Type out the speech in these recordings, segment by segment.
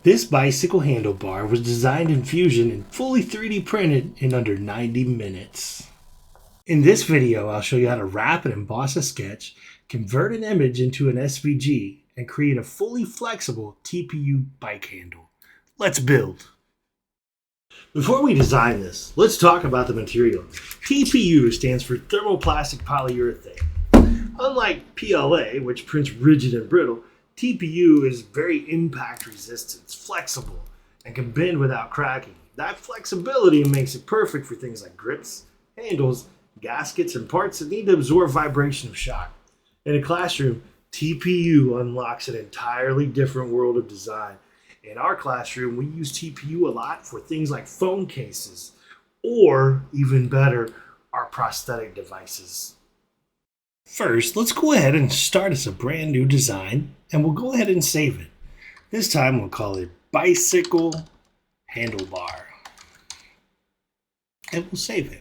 This bicycle handlebar was designed in Fusion and fully 3D printed in under 90 minutes. In this video, I'll show you how to wrap and emboss a sketch, convert an image into an SVG, and create a fully flexible TPU bike handle. Let's build. Before we design this, let's talk about the material. TPU stands for thermoplastic polyurethane. Unlike PLA, which prints rigid and brittle, TPU is very impact resistant, it's flexible, and can bend without cracking. That flexibility makes it perfect for things like grips, handles, gaskets, and parts that need to absorb vibration of shock. In a classroom, TPU unlocks an entirely different world of design. In our classroom, we use TPU a lot for things like phone cases, or even better, our prosthetic devices. First, let's go ahead and start as a brand new design, and we'll go ahead and save it. This time we'll call it bicycle handlebar, and we'll save it.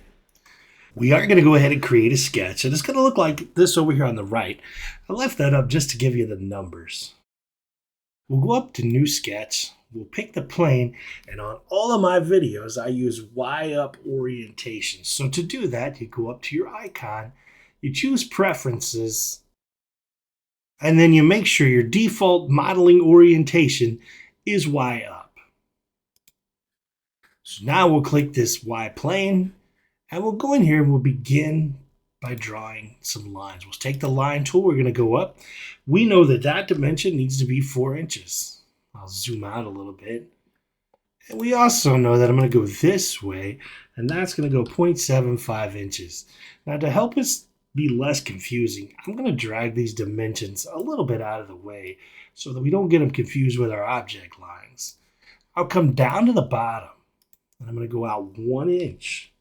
We are going to go ahead and create a sketch, and it's going to look like this over here on the right. I left that up just to give you the numbers. We'll go up to new sketch, we'll pick the plane, and on all of my videos I use Y up orientation. So to do that, you go up to your icon, you choose preferences, and then you make sure your default modeling orientation is Y up. So now we'll click this Y plane, and we'll go in here and we'll begin by drawing some lines. We'll take the line tool, we're going to go up. We know that that dimension needs to be 4 inches. I'll zoom out a little bit. And we also know that I'm going to go this way, and that's going to go 0.75 inches. Now to help us be less confusing, I'm going to drag these dimensions a little bit out of the way so that we don't get them confused with our object lines. I'll come down to the bottom, and I'm going to go out 1 inch.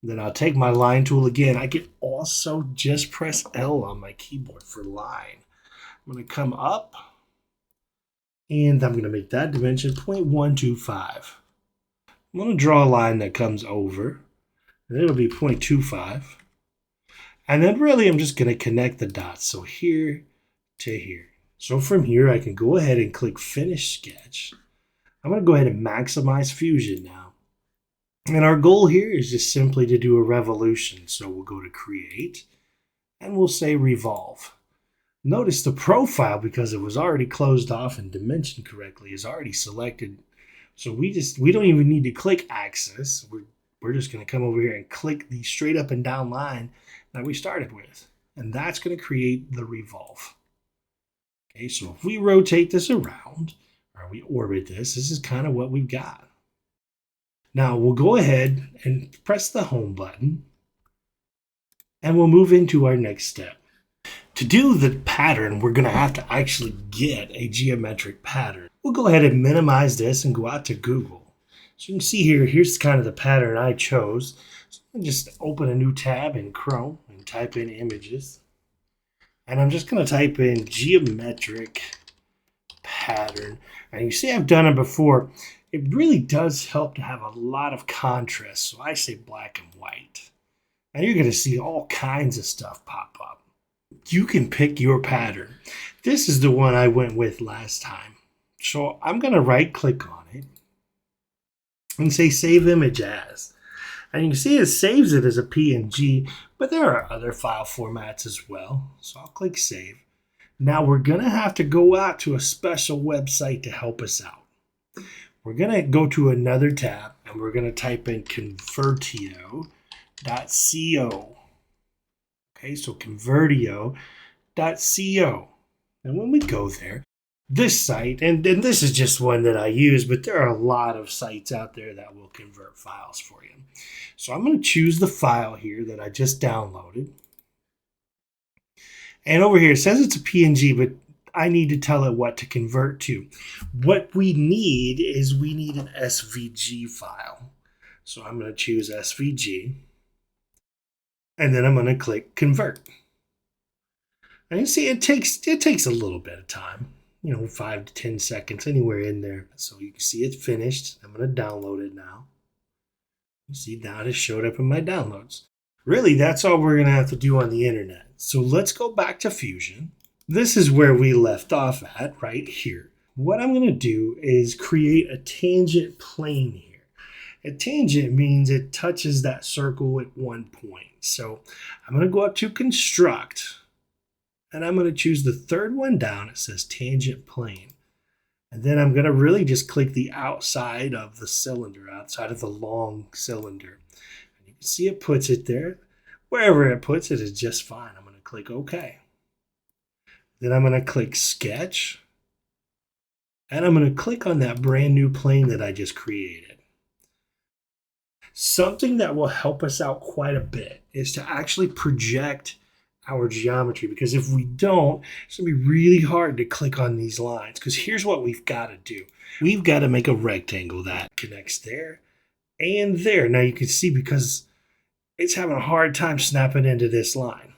Then I'll take my line tool again. I can also just press L on my keyboard for line. I'm going to come up, and I'm going to make that dimension 0.125. I'm going to draw a line that comes over, and it'll be 0.25. And then really I'm just going to connect the dots. So here to here. So from here I can go ahead and click Finish Sketch. I'm going to go ahead and maximize Fusion now. And our goal here is just simply to do a revolution. So we'll go to Create, and we'll say Revolve. Notice the profile, because it was already closed off and dimensioned correctly, is already selected. So we don't even need to click Axis. We're just going to come over here and click the straight up and down line that we started with. And that's going to create the revolve. Okay, so if we rotate this around, or we orbit this is kind of what we've got. Now we'll go ahead and press the home button, and we'll move into our next step. To do the pattern, we're going to have to actually get a geometric pattern. We'll go ahead and minimize this and go out to Google. So you can see here, here's kind of the pattern I chose. So I'm just open a new tab in Chrome and type in images. And I'm just going to type in geometric pattern. And you see I've done it before. It really does help to have a lot of contrast. So I say black and white. And you're going to see all kinds of stuff pop up. You can pick your pattern. This is the one I went with last time. So I'm going to right click on it and say Save Image As. And you can see it saves it as a PNG, but there are other file formats as well. So I'll click Save. Now we're going to have to go out to a special website to help us out. We're going to go to another tab, and we're going to type in convertio.co. Okay, so convertio.co. And when we go there, this site, and this is just one that I use, but there are a lot of sites out there that will convert files for you. So I'm going to choose the file here that I just downloaded. And over here it says it's a PNG, but I need to tell it what to convert to. What we need is we need an SVG file. So I'm going to choose SVG. And then I'm going to click Convert. And you see it takes a little bit of time. 5 to 10 seconds, anywhere in there. So you can see it's finished. I'm going to download it now. You see now it has showed up in my downloads. Really, that's all we're going to have to do on the internet. So let's go back to Fusion. This is where we left off at, right here. what I'm going to do is create a tangent plane here. A tangent means it touches that circle at one point. So I'm going to go up to construct, and I'm going to choose the third one down. It says tangent plane. And then I'm going to really just click the outside of the cylinder, outside of the long cylinder. And you can see it puts it there. Wherever it puts it is just fine. I'm going to click OK. Then I'm going to click Sketch. And I'm going to click on that brand new plane that I just created. Something that will help us out quite a bit is to actually project our geometry, because if we don't, it's going to be really hard to click on these lines, because here's what we've got to do. We've got to make a rectangle that connects there and there. Now you can see because it's having a hard time snapping into this line.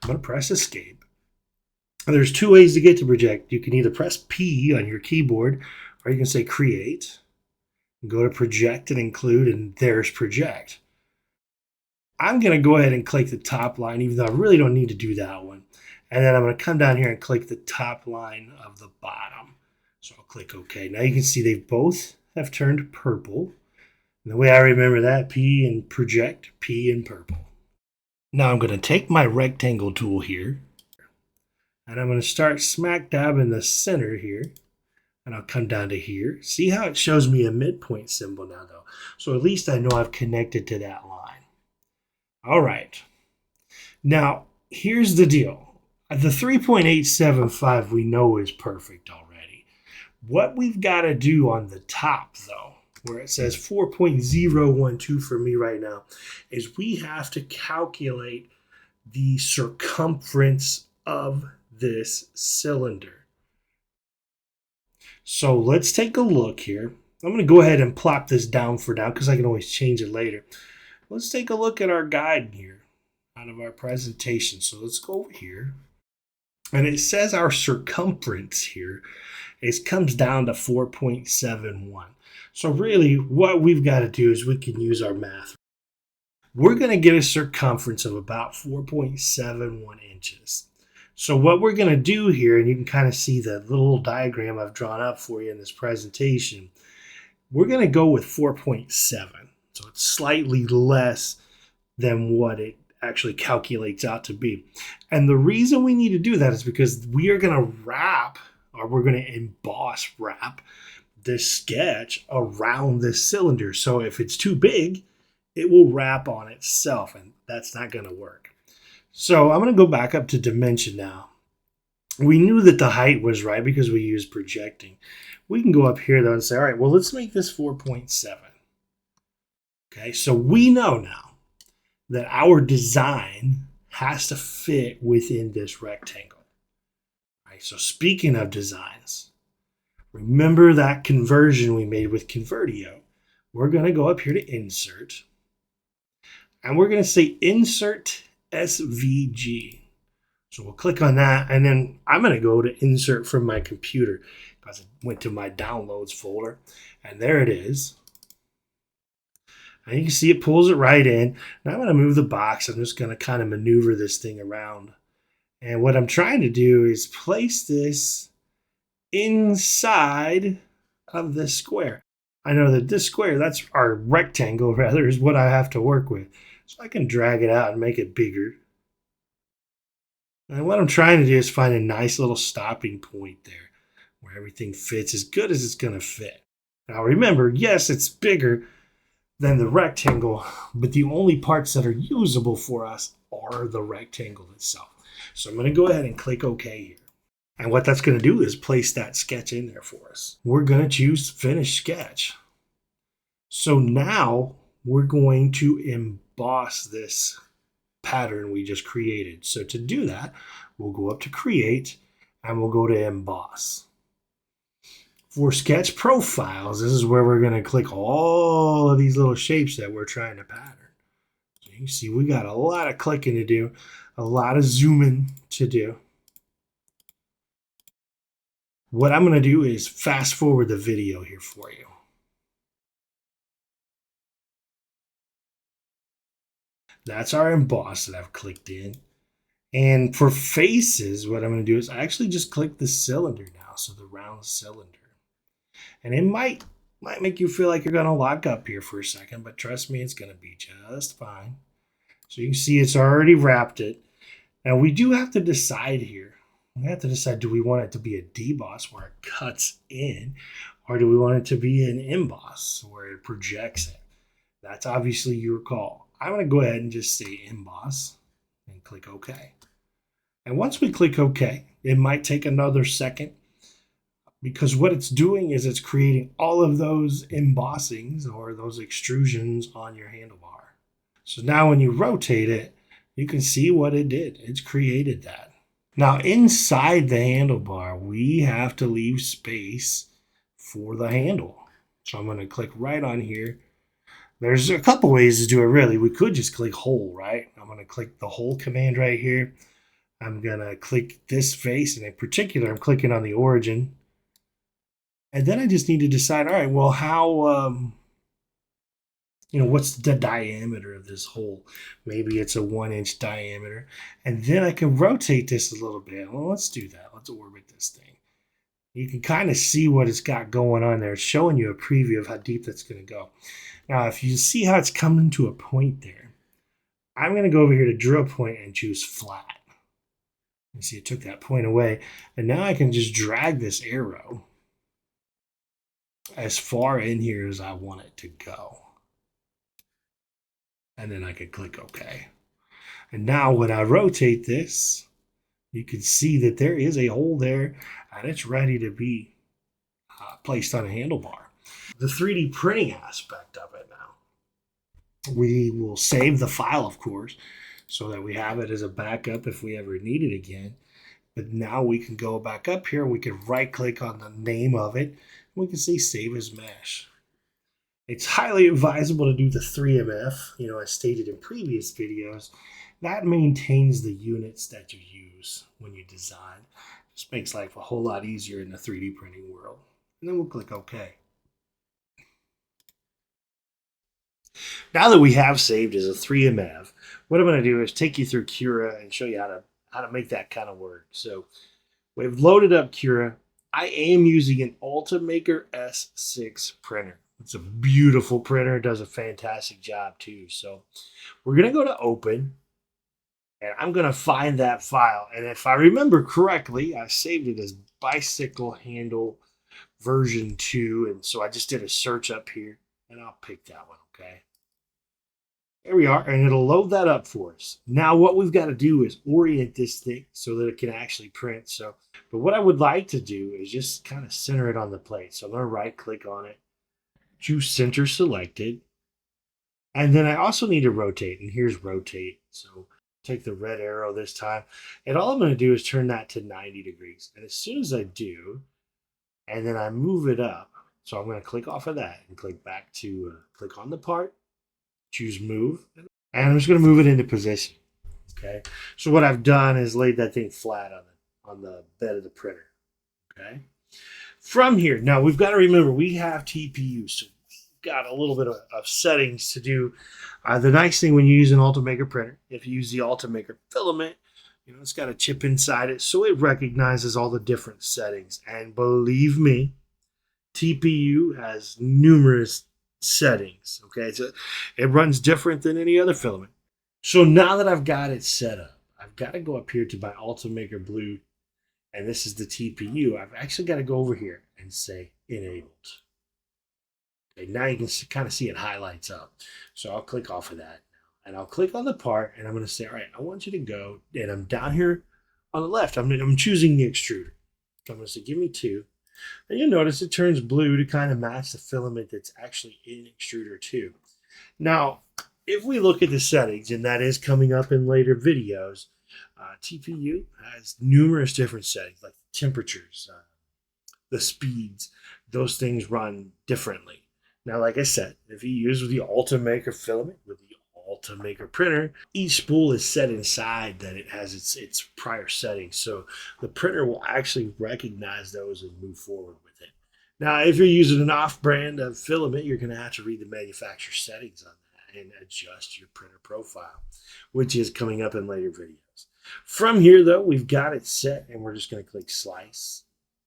I'm going to press Escape. There's two ways to get to project. You can either press P on your keyboard, or you can say Create, go to Project and Include, and there's Project. I'm going to go ahead and click the top line, even though I really don't need to do that one. And then I'm going to come down here and click the top line of the bottom. So I'll click OK. Now you can see they both have turned purple. And the way I remember that, P and Project, P and purple. Now I'm going to take my rectangle tool here, and I'm going to start smack dab in the center here. And I'll come down to here. See how it shows me a midpoint symbol now, though? So at least I know I've connected to that line. All right. Now, here's the deal. The 3.875 we know is perfect already. What we've got to do on the top, though, where it says 4.012 for me right now, is we have to calculate the circumference of this cylinder. So let's take a look here. I'm going to go ahead and plop this down for now because I can always change it later. Let's take a look at our guide here out of our presentation. So let's go over here. And it says our circumference here comes down to 4.71. So really what we've got to do is we can use our math. We're going to get a circumference of about 4.71 inches. So what we're going to do here, and you can kind of see the little diagram I've drawn up for you in this presentation, we're going to go with 4.7. So it's slightly less than what it actually calculates out to be. And the reason we need to do that is because we are going to wrap, or we're going to emboss wrap this sketch around this cylinder. So if it's too big, it will wrap on itself, and that's not going to work. So I'm going to go back up to dimension now. We knew that the height was right because we used projecting. We can go up here though and say, all right, well, let's make this 4.7. Okay, so we know now that our design has to fit within this rectangle. All right, so speaking of designs, remember that conversion we made with Convertio. We're going to go up here to Insert, and we're going to say Insert SVG. So we'll click on that, and then I'm going to go to Insert from my computer because I went to my Downloads folder, and there it is. And you can see it pulls it right in. Now I'm going to move the box. I'm just going to kind of maneuver this thing around. And what I'm trying to do is place this inside of this square. I know that this square, that's our rectangle rather, is what I have to work with. So I can drag it out and make it bigger. And what I'm trying to do is find a nice little stopping point there where everything fits as good as it's going to fit. Now remember, yes, it's bigger than the rectangle, but the only parts that are usable for us are the rectangle itself. So I'm going to go ahead and click OK here. And what that's going to do is place that sketch in there for us. We're going to choose Finish Sketch. So now we're going to emboss this pattern we just created. So to do that, we'll go up to Create, and we'll go to Emboss. For sketch profiles, this is where we're going to click all of these little shapes that we're trying to pattern. So you can see we got a lot of clicking to do, a lot of zooming to do. What I'm going to do is fast forward the video here for you. That's our emboss that I've clicked in. And for faces, what I'm going to do is I actually just click the cylinder now, so the round cylinder. And it might make you feel like you're going to lock up here for a second, but trust me, it's going to be just fine. So you can see it's already wrapped it. Now we do have to decide here. We have to decide, do we want it to be a deboss where it cuts in, or do we want it to be an emboss where it projects it? That's obviously your call. I'm going to go ahead and just say emboss and click OK. And once we click OK, it might take another second because what it's doing is it's creating all of those embossings or those extrusions on your handlebar. So now when you rotate it, you can see what it did. It's created that. Now inside the handlebar, we have to leave space for the handle. So I'm going to click right on here. There's a couple ways to do it really. We could just click hole, right? I'm going to click the hole command right here. I'm going to click this face, and in particular, I'm clicking on the origin. And then I just need to decide, all right, well, how, what's the diameter of this hole? Maybe it's a 1-inch diameter. And then I can rotate this a little bit. Well, let's do that. Let's orbit this thing. You can kind of see what it's got going on there. It's showing you a preview of how deep that's going to go. Now, if you see how it's coming to a point there, I'm going to go over here to drill point and choose flat. You see it took that point away. And now I can just drag this arrow as far in here as I want it to go. And then I can click OK. And now when I rotate this, you can see that there is a hole there and it's ready to be placed on a handlebar. The 3D printing aspect of it now. We will save the file, of course, so that we have it as a backup if we ever need it again. But now we can go back up here. We can right click on the name of it. We can say save as mesh. It's highly advisable to do the 3MF, as stated in previous videos. That maintains the units that you use when you design. Just makes life a whole lot easier in the 3D printing world. And then we'll click OK. Now that we have saved as a 3MF, what I'm going to do is take you through Cura and show you how to make that kind of work. So we've loaded up Cura. I am using an Ultimaker S6 printer. It's a beautiful printer. It does a fantastic job too. So we're going to go to open and I'm going to find that file. And if I remember correctly, I saved it as bicycle handle version 2. And so I just did a search up here and I'll pick that one. Okay. There we are, and it'll load that up for us. Now what we've got to do is orient this thing so that it can actually print. But what I would like to do is just kind of center it on the plate. So I'm going to right click on it, choose center selected, and then I also need to rotate, and here's rotate. So take the red arrow this time, and all I'm going to do is turn that to 90 degrees. And as soon as I do, and then I move it up, so I'm going to click off of that and click back to click on the part, choose move, and I'm just going to move it into position. Okay. So what I've done is laid that thing flat on the bed of the printer. Okay. From here, now we've got to remember we have TPU, so we've got a little bit of settings to do. The nice thing when you use an Ultimaker printer, if you use the Ultimaker filament, it's got a chip inside it, so it recognizes all the different settings. And believe me, TPU has numerous settings. Okay, so it runs different than any other filament. So now that I've got it set up, I've got to go up here to my Ultimaker Blue, and this is the TPU. I've actually got to go over here and say enabled. Okay, now you can kind of see it highlights up. So I'll click off of that and I'll click on the part, and I'm going to say, all right, I want you to go, and I'm down here on the left. I'm choosing the extruder. So I'm going to say, give me 2. And you'll notice it turns blue to kind of match the filament that's actually in extruder 2. Now, if we look at the settings, and that is coming up in later videos, TPU has numerous different settings, like temperatures, the speeds. Those things run differently. Now, like I said, if you use the Ultimaker filament with the Ultimaker printer, each spool is set inside that it has its prior settings. So the printer will actually recognize those and move forward with it. Now, if you're using an off-brand of filament, you're going to have to read the manufacturer settings on that and adjust your printer profile, which is coming up in later videos. From here, though, we've got it set, and we're just going to click Slice.